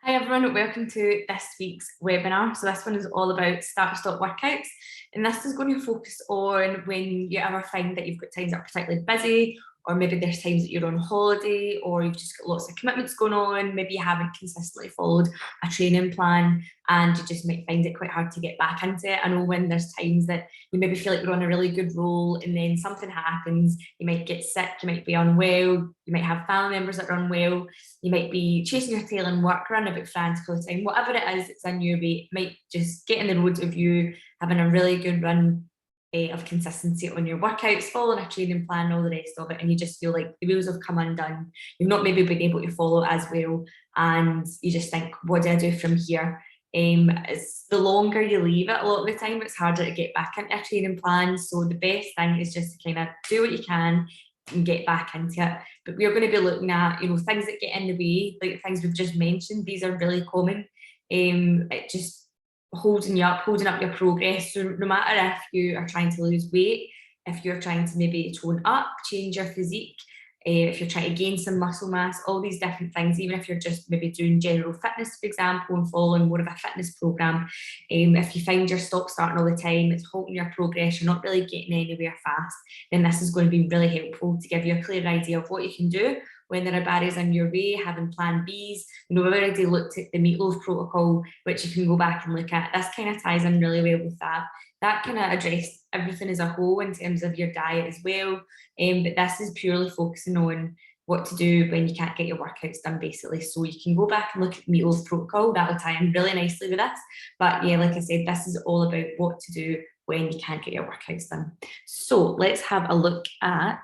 Hi everyone, welcome to this week's webinar. So this one is all about start-stop workouts, and this is going to focus on when you ever find that you've got times that are particularly busy, or maybe there's times that you're on holiday, or you've just got lots of commitments going on, maybe you haven't consistently followed a training plan and you just might find it quite hard to get back into it. I know when there's times that you maybe feel like you're on a really good roll and then something happens, you might get sick, you might be unwell, you might have family members that are unwell, you might be chasing your tail in work, running about frantic all the time, whatever it is that's in your way, it might just get in the road of you having a really good run of consistency on your workouts, following a training plan, all the rest of it, and you just feel like the wheels have come undone. You've not maybe been able to follow as well, and you just think, what do I do from here? It's the longer you leave it, a lot of the time, it's harder to get back into a training plan. So the best thing is just to kind of do what you can and get back into it. But we're going to be looking at, things that get in the way, like things we've just mentioned. These are really common. It just holding up your progress. So no matter if you are trying to lose weight, if you're trying to maybe tone up, change your physique, if you're trying to gain some muscle mass, all these different things, even if you're just maybe doing general fitness, for example, and following more of a fitness program, if you find your stop starting all the time, it's halting your progress, you're not really getting anywhere fast, then this is going to be really helpful to give you a clear idea of what you can do when there are barriers in your way, having plan Bs. We've already looked at the meatloaf protocol, which you can go back and look at. This kind of ties in really well with that. That kind of addressed everything as a whole in terms of your diet as well. But this is purely focusing on what to do when you can't get your workouts done, basically. So you can go back and look at the meatloaf protocol. That'll tie in really nicely with this. But yeah, like I said, this is all about what to do when you can't get your workouts done. So let's have a look at,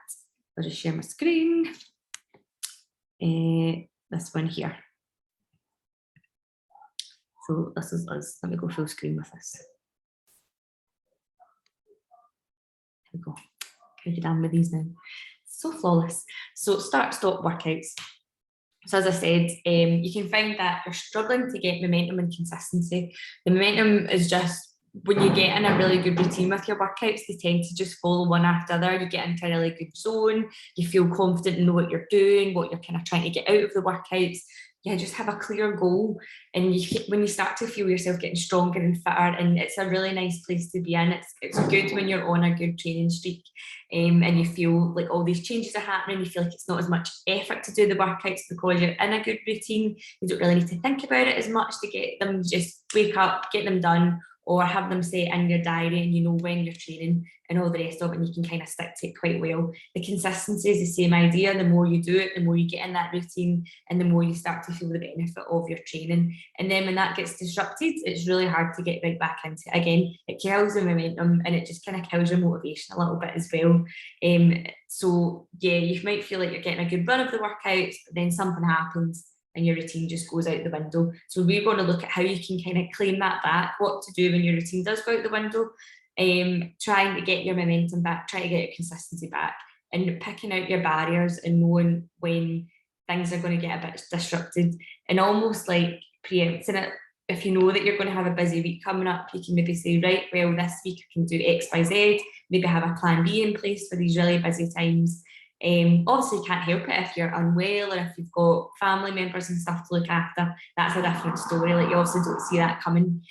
I'll just share my screen. This one here. So this is us. Let me go full screen with this. Here we go. Can I get on with these now? So flawless. So start-stop workouts. So as I said, you can find that you're struggling to get momentum and consistency. The momentum is just when you get in a really good routine with your workouts, they tend to just follow one after other. You get into a really good zone, you feel confident and know what you're doing, what you're kind of trying to get out of the workouts. Yeah, just have a clear goal. And when you start to feel yourself getting stronger and fitter, and it's a really nice place to be in. It's good when you're on a good training streak, and you feel like all these changes are happening. You feel like it's not as much effort to do the workouts because you're in a good routine. You don't really need to think about it as much to get them. Just wake up, get them done, or have them set in your diary and you know when you're training and all the rest of it, and you can kind of stick to it quite well. The consistency is the same idea. The more you do it, the more you get in that routine and the more you start to feel the benefit of your training. And then when that gets disrupted, it's really hard to get right back into it again. It kills the momentum and it just kind of kills your motivation a little bit as well. So yeah, you might feel like you're getting a good run of the workouts, but then something happens and your routine just goes out the window. So we're going to look at how you can kind of claim that back, what to do when your routine does go out the window, trying to get your momentum back, trying to get your consistency back, and picking out your barriers and knowing when things are going to get a bit disrupted, and almost like preempting it. If you know that you're going to have a busy week coming up, you can maybe say, right, well, this week I can do X, Y, Z, maybe have a plan B in place for these really busy times. Obviously, you can't help it if you're unwell or if you've got family members and stuff to look after. That's a different story. Like, you obviously don't see that coming,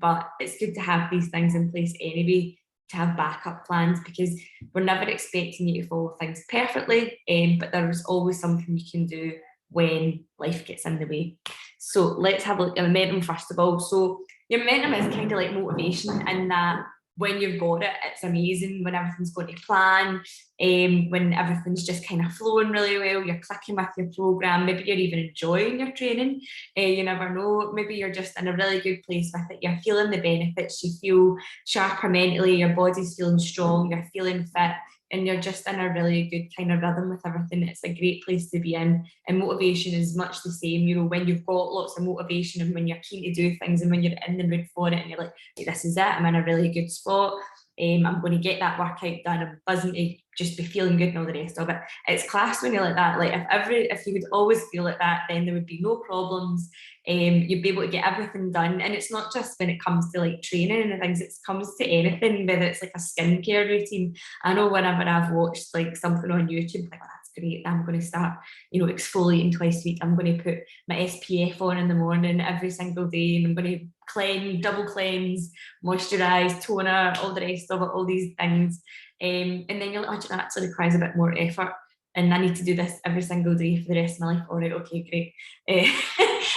but it's good to have these things in place anyway, to have backup plans, because we're never expecting you to follow things perfectly, but there's always something you can do when life gets in the way. So let's have a look at momentum first of all. So your momentum is kind of like motivation in that when you've got it, it's amazing. When everything's going to plan, when everything's just kind of flowing really well, you're clicking with your program, maybe you're even enjoying your training, you never know, maybe you're just in a really good place with it, you're feeling the benefits, you feel sharper mentally, your body's feeling strong, you're feeling fit, and you're just in a really good kind of rhythm with everything. It's a great place to be in. And motivation is much the same, when you've got lots of motivation and when you're keen to do things and when you're in the mood for it and you're like, this is it, I'm in a really good spot, I'm going to get that workout done, I'm buzzing to just be feeling good and all the rest of it. It's class when you're like that. Like if you could always feel like that, then there would be no problems. You'd be able to get everything done. And it's not just when it comes to like training and things, it comes to anything, whether it's like a skincare routine. I know whenever I've watched like something on YouTube, like, oh, that's great. I'm going to start, exfoliating twice a week. I'm going to put my SPF on in the morning every single day, and I'm going to cleanse, double cleanse, moisturize, toner, all the rest of it, all these things. And then you're like, oh, that actually requires a bit more effort, and I need to do this every single day for the rest of my life. All right, okay, great.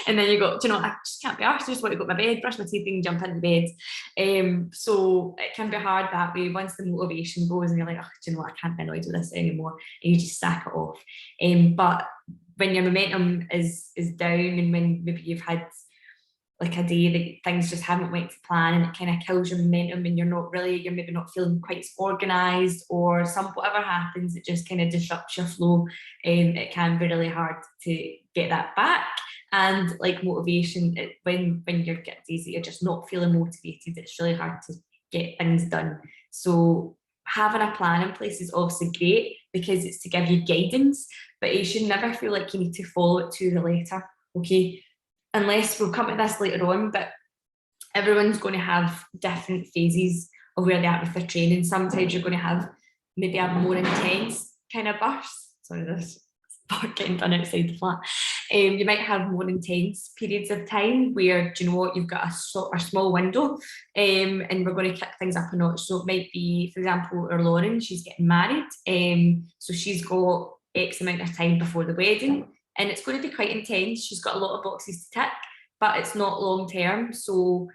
And then you go, do you know, I just can't be arsed. I just want to go to my bed, brush my teeth and jump into bed. So it can be hard that way once the motivation goes and you're like, oh, do you know what, I can't be annoyed with this anymore. And you just sack it off. But when your momentum is down, and when maybe you've had like a day that things just haven't went to plan, and it kind of kills your momentum, and you're maybe not feeling quite organized, or whatever happens, it just kind of disrupts your flow. It can be really hard to get that back. And like motivation, when you're getting days that you're just not feeling motivated, it's really hard to get things done. So having a plan in place is obviously great because it's to give you guidance, but you should never feel like you need to follow it to the letter, okay? Unless, we'll come to this later on, but everyone's going to have different phases of where they're at with their training. Sometimes you're going to have maybe a more intense kind of burst. Sorry, this getting done outside the flat. You might have more intense periods of time where, do you know what, you've got a small window, and we're going to kick things up a notch. So it might be, for example, our Lauren, she's getting married, so she's got X amount of time before the wedding, and it's going to be quite intense. She's got a lot of boxes to tick, but it's not long term. So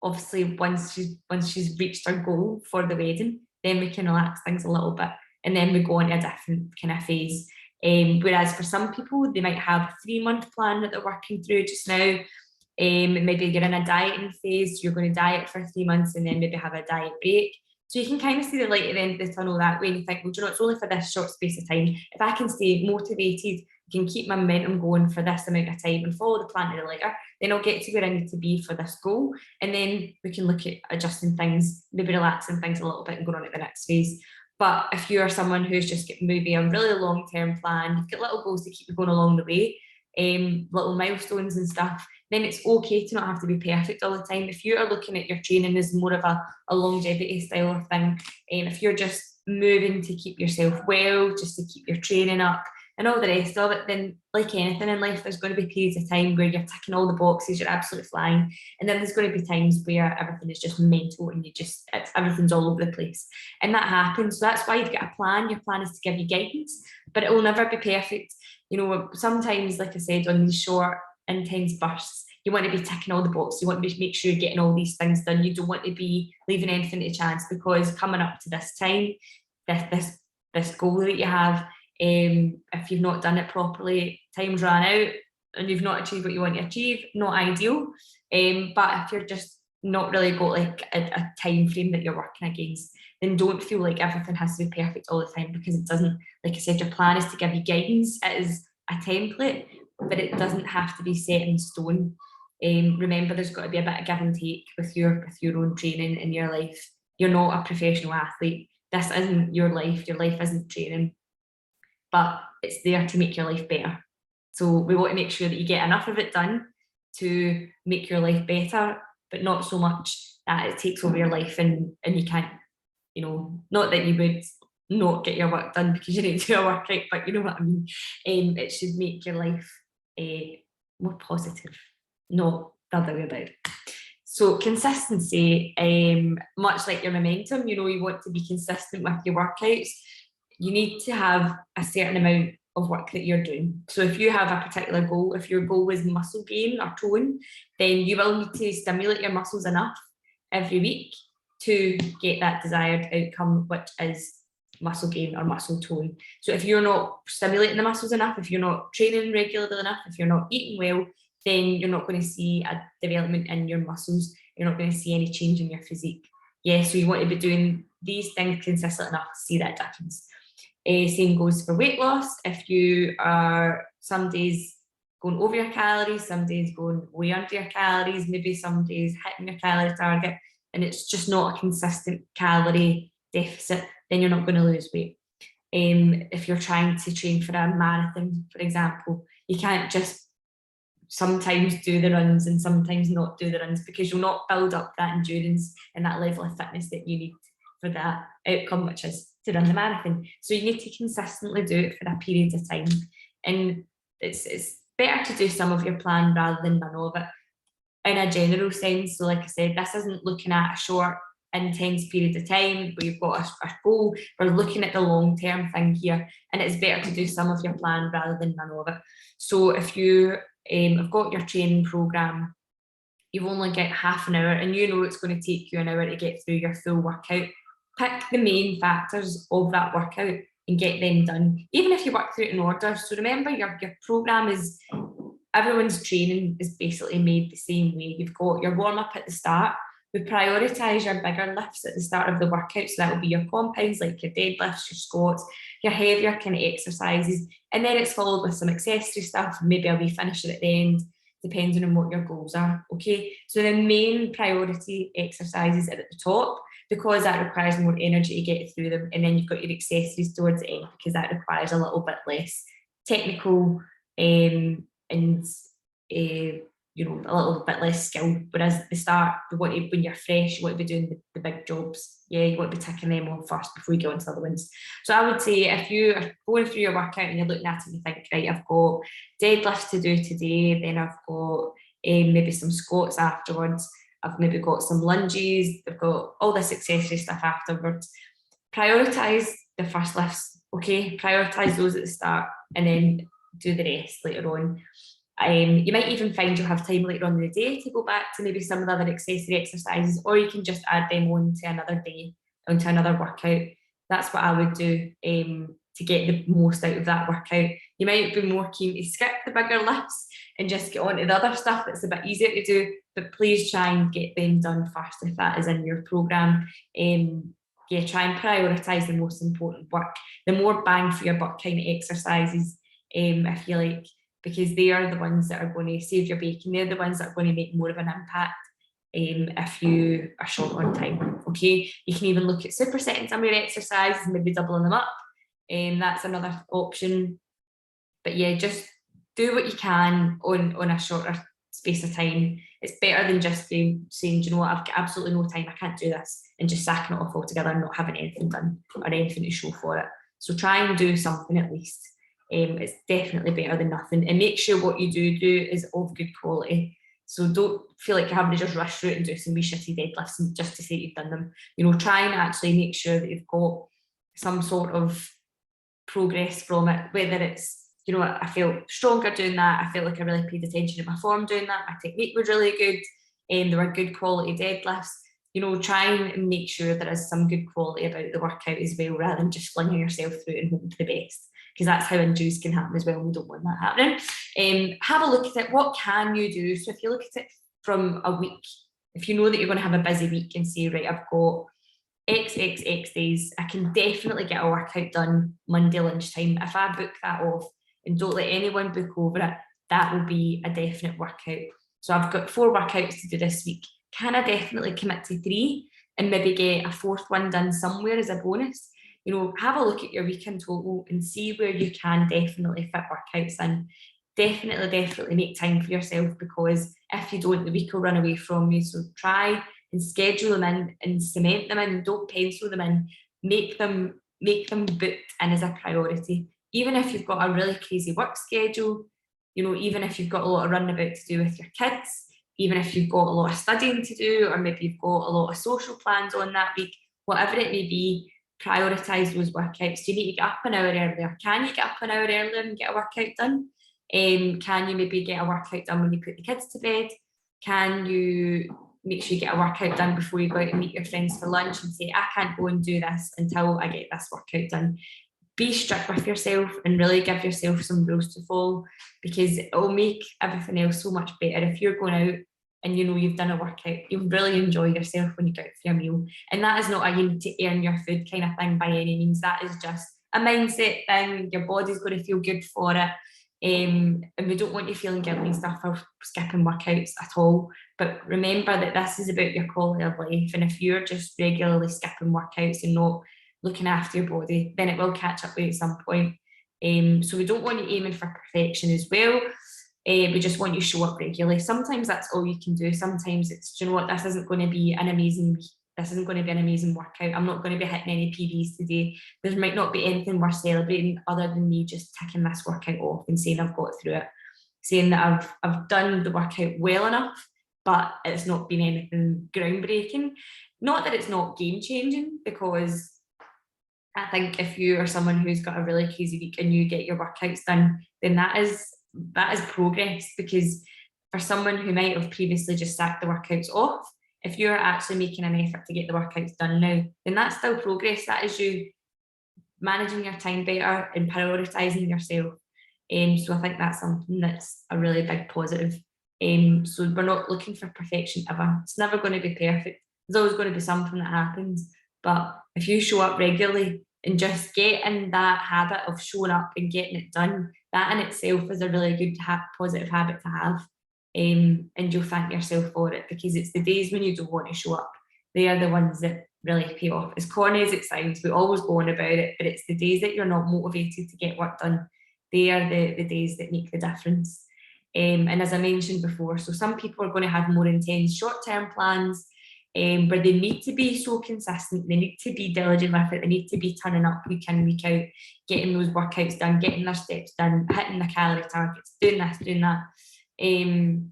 obviously once she's reached her goal for the wedding, then we can relax things a little bit, and then we go on to a different kind of phase. Whereas for some people, they might have a 3-month plan that they're working through just now. Maybe you're in a dieting phase, so you're going to diet for 3 months and then maybe have a diet break. So you can kind of see the light at the end of the tunnel that way, and you think, well, do you know, it's only for this short space of time. If I can stay motivated, I can keep my momentum going for this amount of time and follow the plan to the letter, then I'll get to where I need to be for this goal. And then we can look at adjusting things, maybe relaxing things a little bit and going on to the next phase. But if you are someone who's just got maybe a really long-term plan, you've got little goals to keep you going along the way, little milestones and stuff, then it's okay to not have to be perfect all the time. If you are looking at your training as more of a longevity style of thing, if you're just moving to keep yourself well, just to keep your training up and all the rest of it, then like anything in life, there's going to be periods of time where you're ticking all the boxes, you're absolutely flying, and then there's going to be times where everything is just mental and everything's all over the place, and that happens. So that's why you've got a plan. Your plan is to give you guidance, but it will never be perfect. You know, sometimes, like I said, on these short, intense bursts, you want to be ticking all the boxes. You want to make sure you're getting all these things done. You don't want to be leaving anything to chance, because coming up to this time, this goal that you have, if you've not done it properly, time's run out and you've not achieved what you want to achieve, not ideal. But if you're just not really got like a time frame that you're working against, then don't feel like everything has to be perfect all the time, because it doesn't. Like I said, your plan is to give you guidance. It is a template, but it doesn't have to be set in stone. Remember, there's got to be a bit of give and take with your own training in your life. You're not a professional athlete. This isn't your life. Your life isn't training, but it's there to make your life better. So we want to make sure that you get enough of it done to make your life better, but not so much that it takes over your life and you can't, not that you would not get your work done because you need to do a workout, but you know what I mean. It should make your life more positive, not the other way about. So consistency, much like your momentum, you want to be consistent with your workouts. You need to have a certain amount of work that you're doing. So if you have a particular goal, if your goal is muscle gain or tone, then you will need to stimulate your muscles enough every week to get that desired outcome, which is muscle gain or muscle tone. So if you're not stimulating the muscles enough, if you're not training regularly enough, if you're not eating well, then you're not going to see a development in your muscles. You're not going to see any change in your physique. Yeah, so you want to be doing these things consistent enough to see that difference. Same goes for weight loss. If you are some days going over your calories, some days going way under your calories, maybe some days hitting your calorie target, and it's just not a consistent calorie deficit, then you're not going to lose weight. If you're trying to train for a marathon, for example, you can't just sometimes do the runs and sometimes not do the runs, because you'll not build up that endurance and that level of fitness that you need for that outcome, which is to run the marathon. So you need to consistently do it for a period of time. And it's better to do some of your plan rather than none of it in a general sense. So like I said, this isn't looking at a short, intense period of time where you've got a goal. We're looking at the long-term thing here, and it's better to do some of your plan rather than none of it. So if you have got your training program, you've only got half an hour and you know it's going to take you an hour to get through your full workout, pick the main factors of that workout and get them done, even if you work through it in order. So remember, your program is, everyone's training is basically made the same way. You've got your warm-up at the start. We prioritise your bigger lifts at the start of the workout. So that will be your compounds, like your deadlifts, your squats, your heavier kind of exercises. And then it's followed with some accessory stuff, maybe a wee finisher at the end, depending on what your goals are, okay? So the main priority exercises are at the top, because that requires more energy to get through them. And then you've got your accessories towards the end, because that requires a little bit less technical and you know, a little bit less skill. Whereas at the start, when you're fresh, you want to be doing the big jobs. Yeah, you want to be ticking them off first before you go into other ones. So I would say if you are going through your workout and you're looking at it and you think, right, I've got deadlifts to do today, then I've got maybe some squats afterwards, I've maybe got some lunges, I've got all this accessory stuff afterwards. Prioritise the first lifts, okay? Prioritise those at the start and then do the rest later on. You might even find you'll have time later on in the day to go back to maybe some of the other accessory exercises, or you can just add them on to another day, onto another workout. That's what I would do to get the most out of that workout. You might be more keen to skip the bigger lifts and just get on to the other stuff that's a bit easier to do, but please try and get them done first if that is in your programme. Yeah, try and prioritise the most important work, the more bang for your buck kind of exercises, if you like, because they are the ones that are going to save your bacon. They're the ones that are going to make more of an impact if you are short on time, okay? You can even look at supersetting some of your exercises and maybe doubling them up. That's another option. But yeah, just do what you can on a shorter space of time. It's better than just saying, you know what, I've got absolutely no time, I can't do this, and just sacking it off altogether and not having anything done or anything to show for it. So try and do something at least. It's definitely better than nothing, and make sure what you do is of good quality. So don't feel like you're having to just rush through it and do some wee shitty deadlifts just to say you've done them. You know, try and actually make sure that you've got some sort of progress from it, whether it's, you know, I felt stronger doing that, I felt like I really paid attention to my form doing that, my technique was really good, and there were good quality deadlifts. You know, try and make sure there is some good quality about the workout as well, rather than just flinging yourself through it and hoping for the best, because that's how injuries can happen as well, and we don't want that happening. Have a look at it. What can you do? So if you look at it from a week, if you know that you're going to have a busy week and say, right, I've got X days, I can definitely get a workout done Monday lunchtime. If I book that off and don't let anyone book over it, that will be a definite workout. So I've got 4 workouts to do this week. Can I definitely commit to 3 and maybe get a 4th one done somewhere as a bonus? You know, have a look at your week in total and see where you can definitely fit workouts in. Definitely make time for yourself, because if you don't, the week will run away from you. So try and schedule them in and cement them in. Don't pencil them in. Make them booked in as a priority. Even if you've got a really crazy work schedule, you know, even if you've got a lot of running about to do with your kids, even if you've got a lot of studying to do, or maybe you've got a lot of social plans on that week, whatever it may be, prioritise those workouts. Do you need to get up an hour earlier? Can you get up an hour earlier and get a workout done? Can you maybe get a workout done when you put the kids to bed? Can you make sure you get a workout done before you go out and meet your friends for lunch and say, I can't go and do this until I get this workout done? Be strict with yourself and really give yourself some rules to follow, because it will make everything else so much better. If you're going out and you know you've done a workout, you'll really enjoy yourself when you go out for your meal. And that is not a you need to earn your food kind of thing by any means. That is just a mindset thing. Your body's going to feel good for it. And we don't want you feeling guilty and stuff for skipping workouts at all. But remember that this is about your quality of life. And if you're just regularly skipping workouts and not looking after your body, then it will catch up with you at some point. So we don't want you aiming for perfection as well. We just want you to show up regularly. Sometimes that's all you can do. Sometimes it's, do you know what, this isn't going to be an amazing week. this isn't going to be an amazing workout. I'm not going to be hitting any PBs today. There might not be anything worth celebrating other than me just ticking this workout off and saying I've got through it, saying that I've done the workout well enough, but it's not been anything groundbreaking. Not that it's not game changing, because I think if you are someone who's got a really crazy week and you get your workouts done, then that is progress, because for someone who might have previously just sacked the workouts off, if you're actually making an effort to get the workouts done now, then that's still progress. That is you managing your time better and prioritising yourself. So I think that's something that's a really big positive. So we're not looking for perfection ever. It's never going to be perfect. There's always going to be something that happens. But if you show up regularly and just get in that habit of showing up and getting it done, that in itself is a really good positive habit to have. And you'll thank yourself for it, because it's the days when you don't want to show up. They are the ones that really pay off. As corny as it sounds, we always go on about it, but it's the days that you're not motivated to get work done. They are the days that make the difference. And as I mentioned before, so some people are going to have more intense short-term plans, where they need to be so consistent, they need to be diligent with it, they need to be turning up week in, week out, getting those workouts done, getting their steps done, hitting the calorie targets, doing this, doing that. And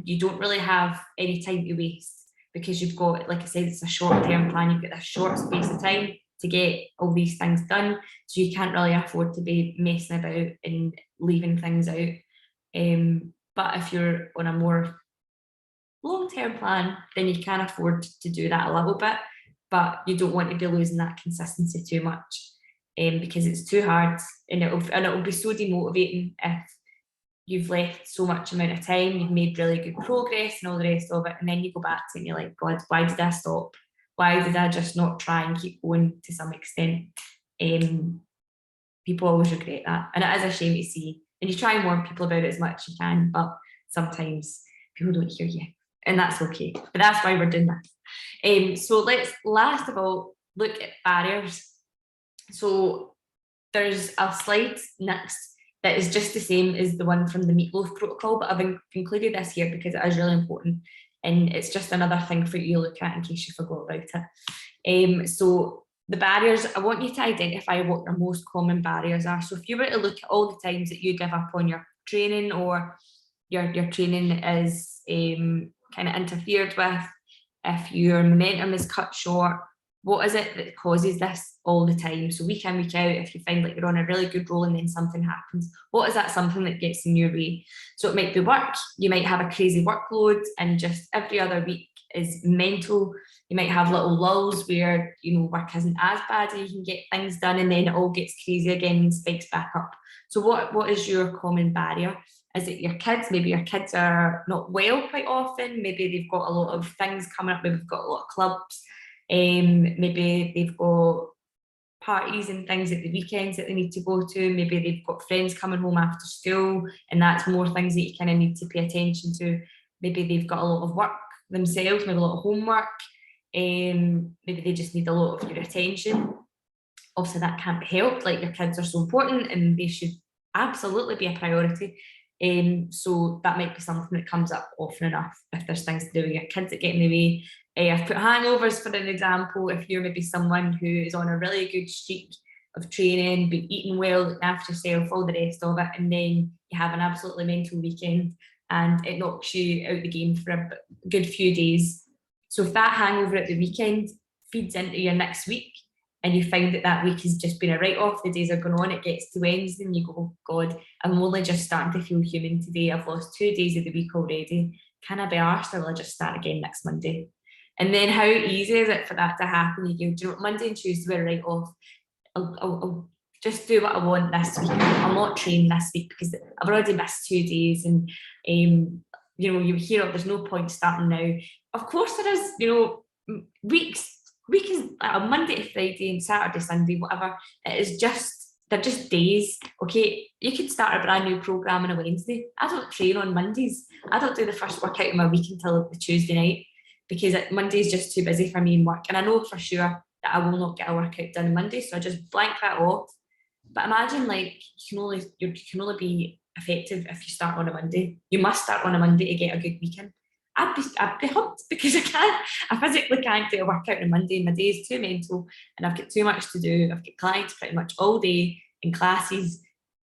you don't really have any time to waste, because you've got, like I said, it's a short-term plan, you've got this short space of time to get all these things done, so you can't really afford to be messing about and leaving things out. But if you're on a more long-term plan, then you can afford to do that a little bit, but you don't want to be losing that consistency too much, because it's too hard, and it'll be so demotivating if you've left so much amount of time, you've made really good progress and all the rest of it, and then you go back to it and you're like, God, why did I stop? Why did I just not try and keep going to some extent? People always regret that, and it is a shame to see, and you try and warn people about it as much as you can, but sometimes people don't hear you, and that's okay, but that's why we're doing this. So let's last of all look at barriers. So there's a slide next that is just the same as the one from the meatloaf protocol, but I've included this here because it is really important, and it's just another thing for you to look at in case you forgot about it. So the barriers, I want you to identify what your most common barriers are. So if you were to look at all the times that you give up on your training, or your training is kind of interfered with, if your momentum is cut short, what is it that causes this all the time? So week in, week out, if you find like you're on a really good roll and then something happens, what is that something that gets in your way? So it might be work, you might have a crazy workload and just every other week is mental. You might have little lulls where, work isn't as bad and you can get things done, and then it all gets crazy again and spikes back up. So what is your common barrier? Is it your kids? Maybe your kids are not well quite often. Maybe they've got a lot of things coming up. Maybe they've got a lot of clubs. Maybe they've got parties and things at the weekends that they need to go to. Maybe they've got friends coming home after school, and that's more things that you kind of need to pay attention to. Maybe they've got a lot of work themselves, maybe a lot of homework. Maybe they just need a lot of your attention. Obviously that can't be helped, like your kids are so important and they should absolutely be a priority. So that might be something that comes up often enough if there's things to do with your kids that get in the way. I've put hangovers for an example. If you're maybe someone who is on a really good streak of training, been eating well, looking after yourself, all the rest of it, and then you have an absolutely mental weekend and it knocks you out the game for a good few days. So if that hangover at the weekend feeds into your next week, and you find that week has just been a write-off, the days are going on, it gets to Wednesday and you go, oh God, I'm only just starting to feel human today. I've lost 2 days of the week already. Can I be arsed, or will I just start again next Monday? And then how easy is it for that to happen? You go, Monday and Tuesday were a write-off. I'll just do what I want this week. I'll not train this week because I've already missed 2 days. And, you hear, there's no point starting now. Of course there is, week is a Monday to Friday and Saturday, Sunday, whatever. They're just days. Okay, you could start a brand new program on a Wednesday. I don't train on Mondays. I don't do the first workout of my week until the Tuesday night, because Monday's just too busy for me in work. And I know for sure that I will not get a workout done on Monday, so I just blank that off. But imagine, like, you can only be effective if you start on a Monday. You must start on a Monday to get a good weekend. I'd be humped because I physically can't do a workout on Monday. My day is too mental and I've got too much to do. I've got clients pretty much all day in classes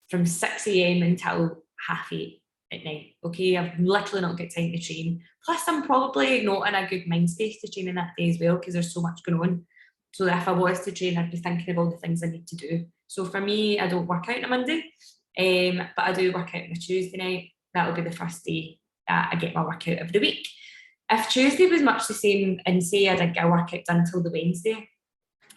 from 6 a.m. until 8:30 at night. Okay, I've literally not got time to train. Plus, I'm probably not in a good mind space to train in that day as well because there's so much going on. So if I was to train, I'd be thinking of all the things I need to do. So for me, I don't work out on a Monday, but I do work out on a Tuesday night. That'll be the first day that I get my workout of the week. If Tuesday was much the same and say I didn't get a workout done until the Wednesday,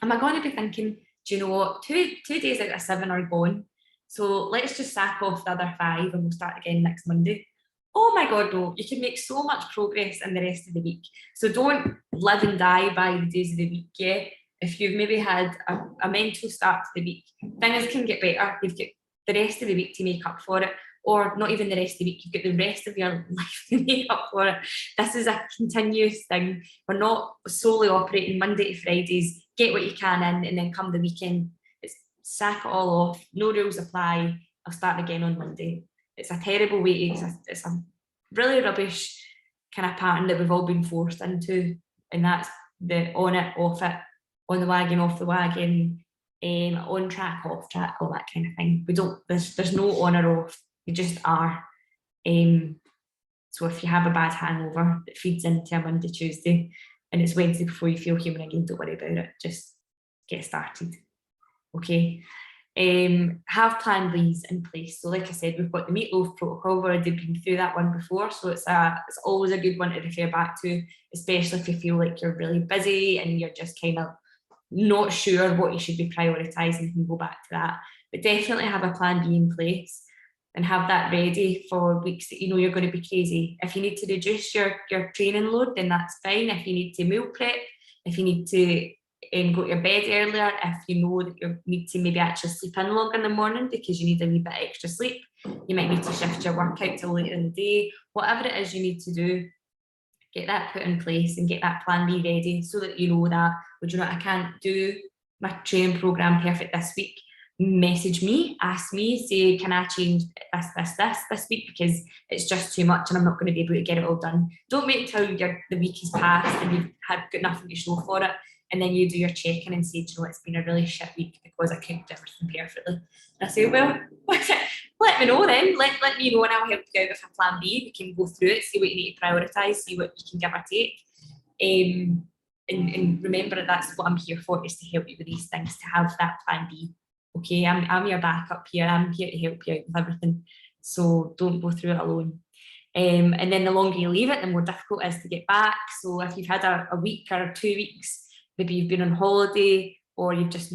am I going to be thinking, do you know what, two days out of 7 are gone, so let's just sack off the other 5 and we'll start again next Monday? Oh my God, no, you can make so much progress in the rest of the week. So don't live and die by the days of the week, yeah? If you've maybe had a mental start to the week, things can get better. You've got the rest of the week to make up for it, or not even the rest of the week, you've got the rest of your life to make up for it. This is a continuous thing. We're not solely operating Monday to Fridays, get what you can in, and then come the weekend, it's sack it all off, no rules apply, I'll start again on Monday. It's a terrible way, it's a really rubbish kind of pattern that we've all been forced into, and that's the on it, off it, on the wagon, off the wagon, on track, off track, all that kind of thing. There's no on or off, you just are. So if you have a bad hangover that feeds into a Monday, Tuesday, and it's Wednesday before you feel human again, don't worry about it, just get started. Okay. Have plan Bs in place. So like I said, we've got the meatloaf protocol, we've already been through that one before, so it's always a good one to refer back to, especially if you feel like you're really busy and you're just kind of not sure what you should be prioritising. You can go back to that, but definitely have a plan B in place and have that ready for weeks that you know you're going to be crazy. If you need to reduce your training load, then that's fine. If you need to meal prep, if you need to go to your bed earlier, if you know that you need to maybe actually sleep in longer in the morning because you need a wee bit extra sleep, you might need to shift your workout till later in the day. Whatever it is you need to do, get that put in place and get that plan B ready so that you know that, well, you know what, I can't do my training program perfect this week. Message me, ask me, say, can I change this week because it's just too much and I'm not going to be able to get it all done. Don't wait until the week has passed and you've got nothing to show for it, and then you do your check-in and say, do you know, it's been a really shit week because I couldn't do everything perfectly. And I say, well, let me know then. Let me know and I'll help you out with a plan B. We can go through it, see what you need to prioritise, see what you can give or take. And remember that that's what I'm here for, is to help you with these things, to have that plan B. Okay, I'm your backup here. I'm here to help you out with everything. So don't go through it alone. And then the longer you leave it, the more difficult it is to get back. So if you've had a week or 2 weeks, maybe you've been on holiday or you've just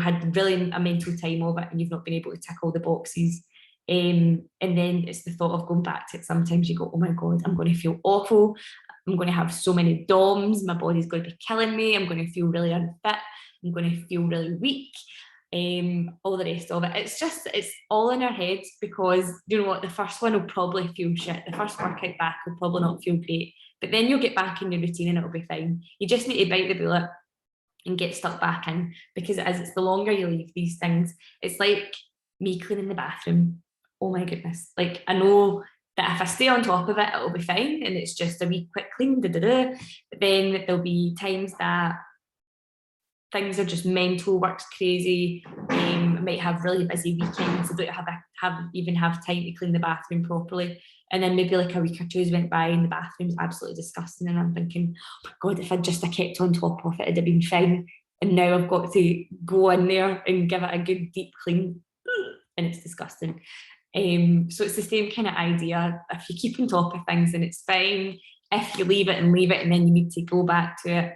had really a mental time of it and you've not been able to tick all the boxes. And then it's the thought of going back to it. Sometimes you go, oh my God, I'm going to feel awful. I'm going to have so many DOMs. My body's going to be killing me. I'm going to feel really unfit. I'm going to feel really weak. All the rest of it. It's all in our heads, because you know what, the first one will probably feel shit. The first workout back will probably not feel great, but then you'll get back in your routine and it'll be fine. You just need to bite the bullet and get stuck back in, because it's the longer you leave these things. It's like me cleaning the bathroom. Oh my goodness. Like, I know that if I stay on top of it, it'll be fine and it's just a wee quick clean, but then there'll be times that things are just mental, work's crazy, might have really busy weekends, so don't have time to clean the bathroom properly. And then maybe like a week or two's went by and the bathroom's absolutely disgusting, and I'm thinking, oh my God, if I kept on top of it, it'd have been fine. And now I've got to go in there and give it a good deep clean, and it's disgusting. So it's the same kind of idea. If you keep on top of things, then it's fine. If you leave it and then you need to go back to it,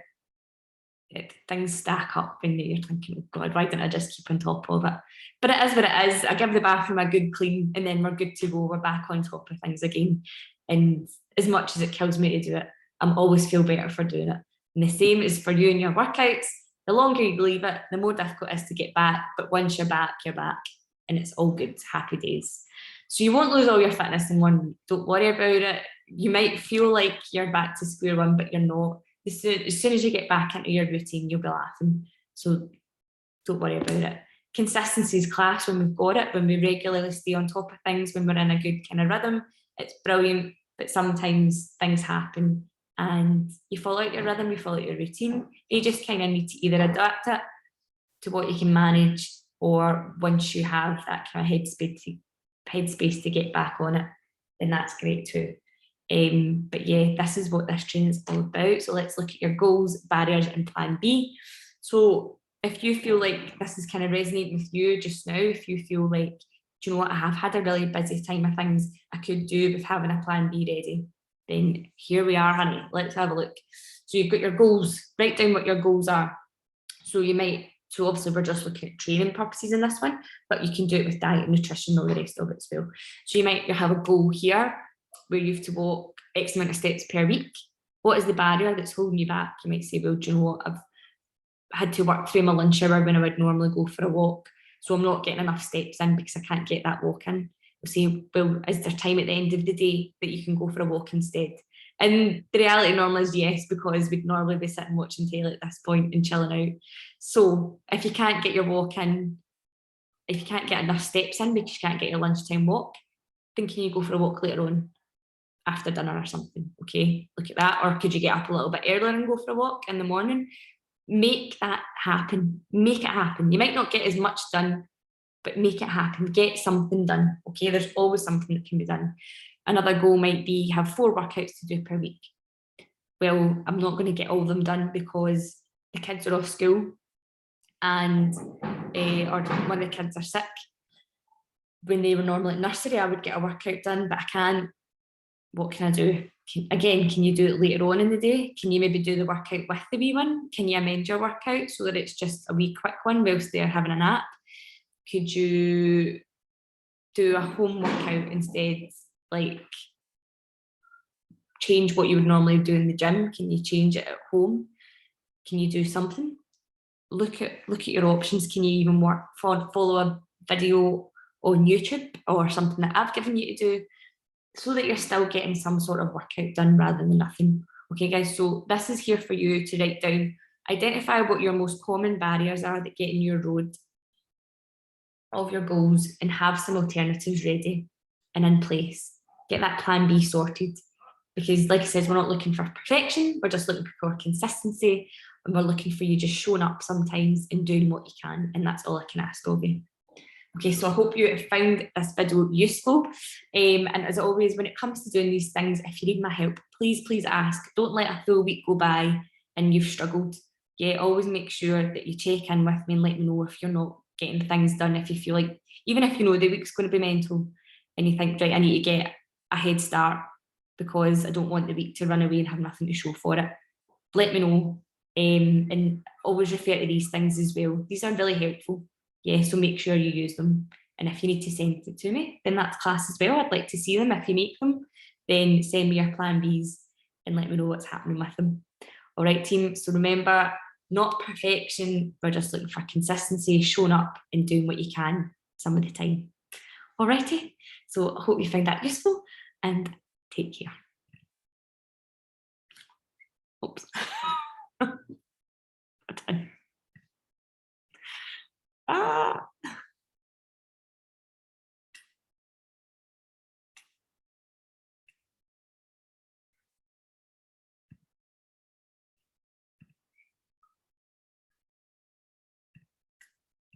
things stack up and you're thinking, oh God, why didn't I just keep on top of it? But it is what it is. I give the bathroom a good clean and then we're good to go. We're back on top of things again. And as much as it kills me to do it, I'm always feel better for doing it. And the same is for you and your workouts. The longer you leave it, the more difficult it is to get back. But once you're back, and it's all good, happy days. So you won't lose all your fitness in 1 week. Don't worry about it. You might feel like you're back to square one, but you're not. As soon as you get back into your routine, you'll be laughing. So don't worry about it. Consistency is class when we've got it, when we regularly stay on top of things, when we're in a good kind of rhythm. It's brilliant. but sometimes things happen and you fall out your rhythm, you fall out your routine. You just kind of need to either adapt it to what you can manage, or once you have that kind of headspace to get back on it, then that's great too. But yeah, this is what this training is all about. So let's look at your goals, barriers, and plan B. So if you feel like this is kind of resonating with you just now, if you feel like, do you know what, I have had a really busy time of things I could do with having a plan B ready, then here we are, honey, let's have a look. So you've got your goals, write down what your goals are. So you might, so obviously we're just looking at training purposes in this one, but you can do it with diet and nutrition, all the rest of it as well. So you have a goal here where you have to walk X amount of steps per week. What is the barrier that's holding you back? You might say, well, do you know what, I've had to work through my lunch hour when I would normally go for a walk, so I'm not getting enough steps in because I can't get that walk in. We'll say, well, is there time at the end of the day that you can go for a walk instead? And the reality normally is yes, because we'd normally be sitting watching telly at this point and chilling out. So if you can't get your walk in, if you can't get enough steps in because you can't get your lunchtime walk, then can you go for a walk later on after dinner or something? Okay, look at that. Or could you get up a little bit earlier and go for a walk in the morning? Make that happen. Make it happen. You might not get as much done, but make it happen. Get something done. Okay, there's always something that can be done. Another goal might be have 4 workouts to do per week. Well, I'm not going to get all of them done because the kids are off school and or one of the kids are sick. When they were normally at nursery, I would get a workout done, but I can't. What can I do? Can you do it later on in the day? Can you maybe do the workout with the wee one? Can you amend your workout so that it's just a wee quick one whilst they're having a nap? Could you do a home workout instead? Like change what you would normally do in the gym. Can you change it at home? Can you do something? Look at your options. Can you even follow a video on YouTube or something that I've given you to do, so that you're still getting some sort of workout done rather than nothing? Okay, guys, so this is here for you to write down. Identify what your most common barriers are that get in your road of your goals and have some alternatives ready and in place. Get that plan B sorted. Because like I said, we're not looking for perfection, we're just looking for consistency, and we're looking for you just showing up sometimes and doing what you can, and that's all I can ask of you. Okay, so I hope you have found this video useful. And as always, when it comes to doing these things, if you need my help, please ask. Don't let a full week go by and you've struggled. Yeah, always make sure that you check in with me and let me know if you're not getting things done. If you feel like, even if you know the week's going to be mental and you think, right, I need to get a head start because I don't want the week to run away and have nothing to show for it, let me know. And always refer to these things as well. These are really helpful. Yeah, so make sure you use them. And if you need to send it to me, then that's class as well. I'd like to see them. If you make them, then send me your plan Bs and let me know what's happening with them. All right, team. So remember, not perfection. We're just looking for consistency, showing up and doing what you can some of the time. All righty. So I hope you found that useful and take care. Oops.